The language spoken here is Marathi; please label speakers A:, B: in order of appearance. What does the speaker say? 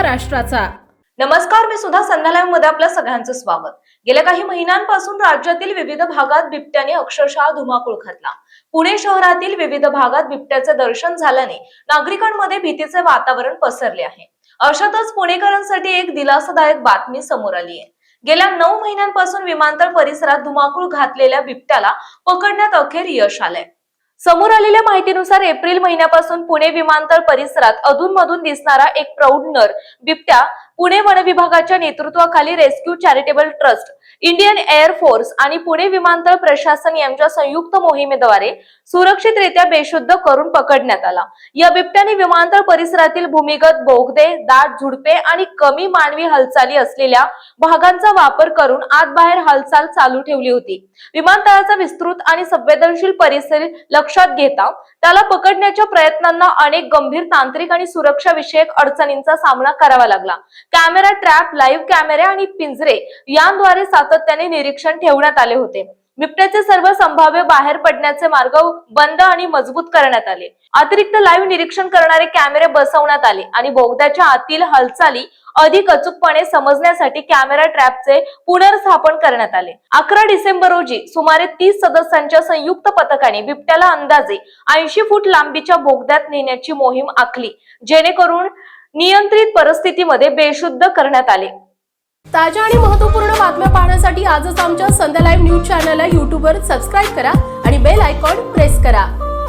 A: महाराष्ट्राचा।
B: नमस्कार, मी सुद्धा संध्या लाईव्ह मध्ये आपल्या सगळ्यांचं स्वागत। गेल्या काही महिन्यांपासून राज्यातील विविध भागात बिबट्याने अक्षरशः धुमाकूळ घातला। पुणे शहरातील विविध भागात बिबट्याचे दर्शन झाल्याने नागरिकांमध्ये भीतीचे वातावरण पसरले आहे। अशातच पुणेकरांसाठी एक दिलासादायक बातमी समोर आली आहे। गेल्या 9 महिन्यांपासून विमानतळ परिसरात धुमाकूळ घातलेल्या बिबट्याला पकडण्यात अखेर यश आलंय। समोर आलेल्या माहितीनुसार एप्रिल महिन्यापासून पुणे विमानतळ परिसरात अधूनमधून दिसणारा एक प्रौढ नर बिबट्या पुणे वन विभागाच्या नेतृत्वाखाली rescue charitable trust, Indian air force आणि पुणे विमानतळ प्रशासन यांच्या संयुक्त मोहिमेद्वारे सुरक्षितरित्या बेशुद्ध करून पकडण्यात आला। या बिबट्याने विमानतळ परिसरातील भूमिगत बोगदे, दाट झुडपे आणि कमी मानवी हालचाली असलेल्या भागांचा वापर करून आत बाहेर हालचाल चालू ठेवली होती। विमानतळाचा विस्तृत आणि संवेदनशील परिसर लक्षात घेता त्याला पकडण्याच्या प्रयत्नांना अनेक गंभीर तांत्रिक आणि सुरक्षा विषयक अडचणींचा सामना करावा लागला। कॅमेरा ट्रॅप, लाईव्ह कॅमेरे आणि पिंजरे यांद्वारे सातत्याने निरीक्षण ठेवण्यात आले होते। बिबट्याचे सर्व संभाव्य बाहेर पडण्याचे मार्ग बंद आणि मजबूत करण्यात आले। अतिरिक्त लाईव्ह निरीक्षण करणारे कॅमेरे बसवण्यात आले आणि बोगद्याच्या आतील हालचाली अधिक अचूकपणे समजण्यासाठी कॅमेरा ट्रॅपचे पुनर्स्थापन करण्यात आले। 11 डिसेंबर रोजी सुमारे 30 सदस्यांच्या संयुक्त पथकाने बिबट्याला अंदाजे 80 फूट लांबीच्या बोगद्यात नेण्याची मोहीम आखली, जेणेकरून नियंत्रित परिस्थितीमध्ये बेशुद्ध करण्यात आले।
A: ताज्या आणि महत्त्वपूर्ण बातम्या पाहण्यासाठी आजच आमच्या संध्या लाईव्ह न्यूज चॅनलला YouTube वर सबस्क्राइब करा आणि बेल आयकॉन प्रेस करा।